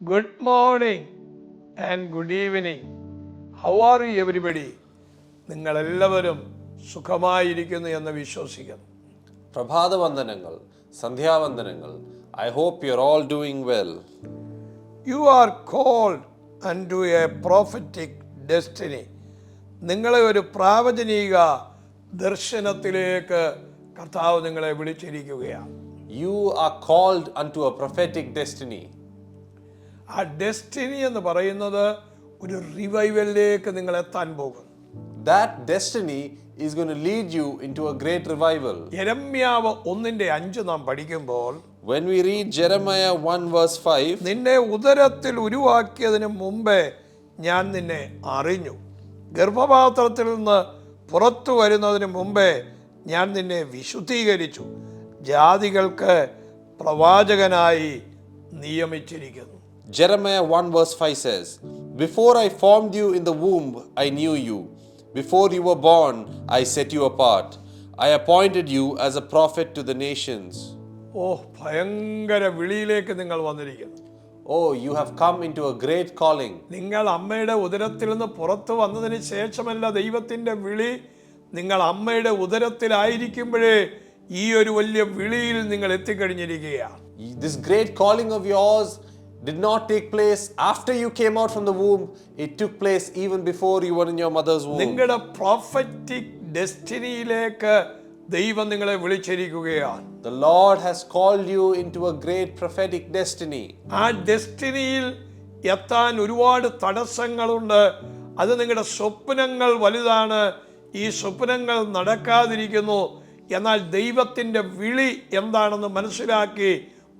Good morning and good evening. How are you everybody? നിങ്ങളെല്ലാവരും സുഖമായിരിക്കുന്നു എന്ന് വിശ്വസിക്കുന്നു. പ്രഭാതവന്ദനങ്ങൾ, സന്ധ്യാവന്ദനങ്ങൾ. I hope you're all doing well. You are called unto a prophetic destiny. നിങ്ങളെ ഒരു പ്രാവചനിക ദർശനത്തിലേക്ക് കർത്താവ് നിങ്ങളെ വിളിച്ചിരിക്കുകയാണ്. You are called unto a prophetic destiny. ആ destiny എന്ന് പറയുന്നത് ഒരു റിവൈവലിലേക്ക് നിങ്ങൾ എത്താൻ പോകും. That destiny is going to lead you into a great revival. യെരമ്യാവ് 1:5 നാം പഠിക്കുമ്പോൾ, When we read Jeremiah 1 verse 5, നിന്നെ ഉദരത്തിൽ ഉരുവാക്കിയതിന് മുമ്പേ ഞാൻ നിന്നെ അറിഞ്ഞു, ഗർഭപാത്രത്തിൽ നിന്ന് പുറത്തു വരുന്നതിന് മുമ്പേ ഞാൻ നിന്നെ വിശുദ്ധീകരിച്ചു, ജാതികൾക്ക് പ്രവാചകനായി നിയമിച്ചിരിക്കുന്നു. Jeremiah 1 verse 5 says, Before I formed you in the womb, I knew you. Before you were born, I set you apart. I appointed you as a prophet to the nations. ഭയങ്കര വിളിയിലേക്ക് നിങ്ങൾ വന്നിരിക്കുന്നു. Oh, you have come into a great calling. നിങ്ങൾ അമ്മയുടെ ഉദരത്തിൽ നിന്ന് പുറത്തു വന്നതിന് ശേഷമല്ല ദൈവത്തിൻ്റെ വിളി. നിങ്ങൾ അമ്മയുടെ ഉദരത്തിലായിരിക്കുമ്പോഴേ ഈ ഒരു വലിയ വിളിയിൽ നിങ്ങൾ എത്തിക്കഴിഞ്ഞിരിക്കുകയാണ്. This great calling of yours did not take place after you came out from the womb. It took place even before you were in your mother's womb. നിങ്ങളുടെ prophetic destinyയിലേക്ക് ദൈവം നിങ്ങളെ വിളിച്ചിരിക്കുകയാണ്. The Lord has called you into a great prophetic destiny. ആ ഡെസ്റ്റിനിയിൽ എത്താൻ ഒരുപാട് തടസ്സങ്ങളുണ്ട്. അത് നിങ്ങളുടെ സ്വപ്നങ്ങൾ വലുതാണ്, ഈ സ്വപ്നങ്ങൾ നടക്കാതിരിക്കുന്നു. എന്നാൽ ദൈവത്തിൻ്റെ വിളി എന്താണെന്ന് മനസ്സിലാക്കി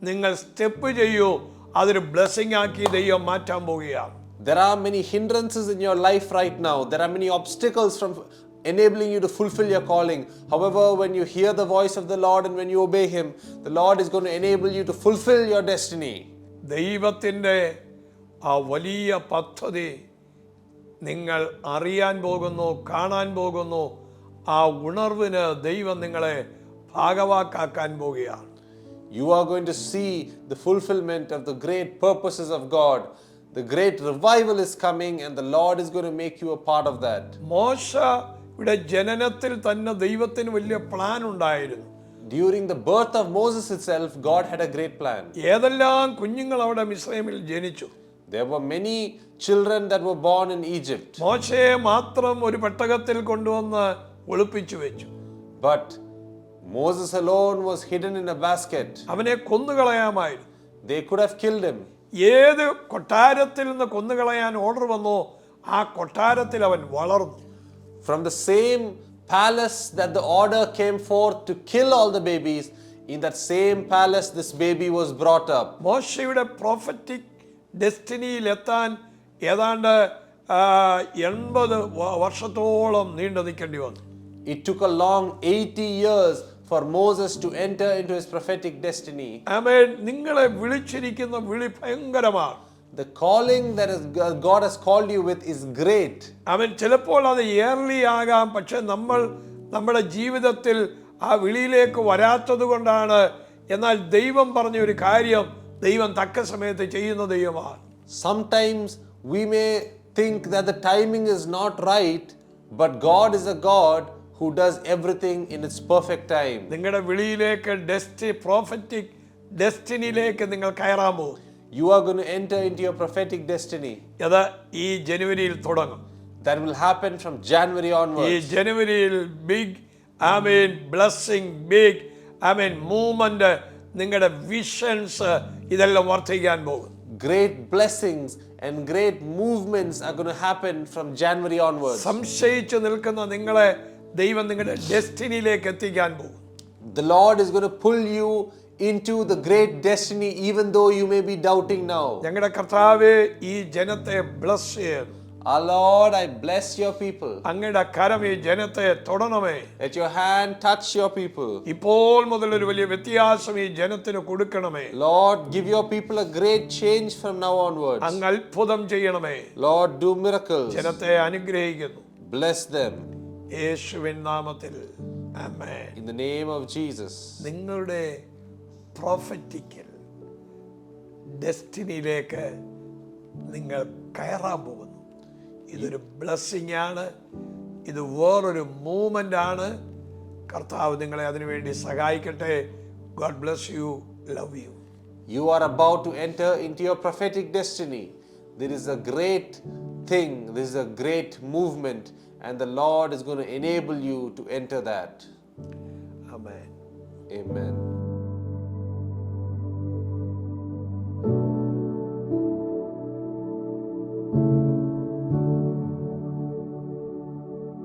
നിങ്ങൾ സ്റ്റെപ്പ് ചെയ്യൂ. അതൊരു ബ്ലെസ്സിംഗ് ആക്കി ദൈവം മാറ്റാൻ പോവുകയാണ്. There are many hindrances in your life right now. There are many obstacles from enabling you to fulfill your calling. However, when you hear the voice of the Lord and when you obey Him, the Lord is going to enable you to fulfill your destiny. ദൈവത്തിൻ്റെ ആ വലിയ പദ്ധതി നിങ്ങൾ അറിയാൻ പോകുന്നു, കാണാൻ പോകുന്നു. ആ ഉണർവിന് ദൈവം നിങ്ങളെ ഭാഗവാക്കാക്കാൻ പോവുകയാണ്. You are going to see the fulfillment of the great purposes of God. The great revival is coming and the Lord is going to make you a part of that. മോശയുടെ ജനനത്തിൽ തന്നെ ദൈവത്തിന് വലിയ പ്ലാൻ ഉണ്ടായിരുന്നു. During the birth of Moses itself, God had a great plan. ഏതെല്ലാം കുഞ്ഞുങ്ങൾ അവിടെ മിസ്രൈമിൽ ജനിച്ചു. There were many children that were born in Egypt. മോശയെ മാത്രം ഒരു പെട്ടകത്തിൽ കൊണ്ടുവന്ന് ഒളിപ്പിച്ചു വെച്ചു. But Moses alone was hidden in a basket. അവനെ കൊന്നുകളയാമായിരുന്നു. They could have killed him. ഏത് കൊട്ടാരത്തിൽ നിന്ന് കൊന്നുകളയാൻ ഓർഡർ വന്നോ ആ കൊട്ടാരത്തിൽ അവൻ വളർന്നു. From the same palace that the order came forth to kill all the babies, in that same palace this baby was brought up. മോശയുടെ prophetic ഡെസ്റ്റിനിയിൽ എത്താൻ ഏതാണ്ട് 80 വർഷത്തോളം നീണ്ടു നിൽക്കേണ്ടി വന്നു. It took a long 80 years for Moses to enter into his prophetic destiny. ആമേൻ. നിങ്ങളെ വിളിച്ചിരിക്കുന്ന വിളി ഭയങ്കരമാണ്. The calling that God has called you with is great. ആമേൻ. ചിലപ്പോൾ അത് ഇയർലി ആകാം, പക്ഷെ നമ്മൾ നമ്മുടെ ജീവിതത്തിൽ ആ വിളിയിലേക്ക് വരാത്തത് കൊണ്ടാണ്. എന്നാൽ ദൈവം പറഞ്ഞ ഒരു കാര്യം ദൈവം തക്ക സമയത്ത് ചെയ്യുന്ന ദൈവമാണ്. Sometimes we may think that the timing is not right, but God is a God who does everything in its perfect time. നിങ്ങളുടെ വിളിയിലേക്ക് പ്രോഫറ്റിക് ഡെസ്റ്റിനിയിലേക്ക് നിങ്ങൾ കയറാൻ പോകും. You are going to enter into your prophetic destiny. അത് ഈ ജനുവരിയിൽ തുടങ്ങും. That will happen from January ഈ onwards. ജനുവരിയിൽ ബിഗ് ബ്ലെസ്സിംഗ്, ബിഗ് മൂവ്മെന്റ്, നിങ്ങളുടെ വിഷൻസ് ഇതെല്ലാം വർദ്ധിക്കാൻ പോകും. Great blessings and great movements are going to happen from January onwards. സംശയിച്ചു നിൽക്കുന്ന നിങ്ങളെ ദൈവം നിങ്ങളുടെ ഡെസ്റ്റിനിയിലേക്ക് എത്തിക്കാൻ പോകും. The Lord is going to pull you into the great destiny even though you may be doubting now. ഞങ്ങളുടെ കർത്താവേ, ഈ ജനത്തെ ബ്ലസ് ചെയ്യുന്നു. Our Lord, I bless your people. അങ്ങയുടെ കരം ഈ ജനത്തെ തൊടണമേ. Let your hand touch your people. ഇപ്പോൾ മുതൽ ഒരു വലിയ വ്യത്യാസം ഈ ജനത്തിന് കൊടുക്കണമേ. Lord, give your people a great change from now onwards. അങ്ങ് അത്ഭുതം ചെയ്യണമേ. Lord, do miracles. ജനത്തെ അനുഗ്രഹിക്കുന്നു. Bless them. യേശുവിൻ നാമത്തിൽ ആമേൻ. In the name of Jesus. നിങ്ങളുടെ പ്രൊഫറ്റിക്കൽ ഡെസ്റ്റിനിയിലേക്ക് നിങ്ങൾ കയറാൻ പോകുന്നു. ഇതൊരു ബ്ലെസ്സിങ് ആണ്. ഇത് വേറൊരു മൂവ്മെൻ്റ് ആണ്. കർത്താവ് നിങ്ങളെ അതിനുവേണ്ടി സഹായിക്കട്ടെ. God bless you. Love you. You are about to enter into your prophetic destiny. There is a great thing, this is a great movement, and the Lord is going to enable you to enter that. Amen. Amen.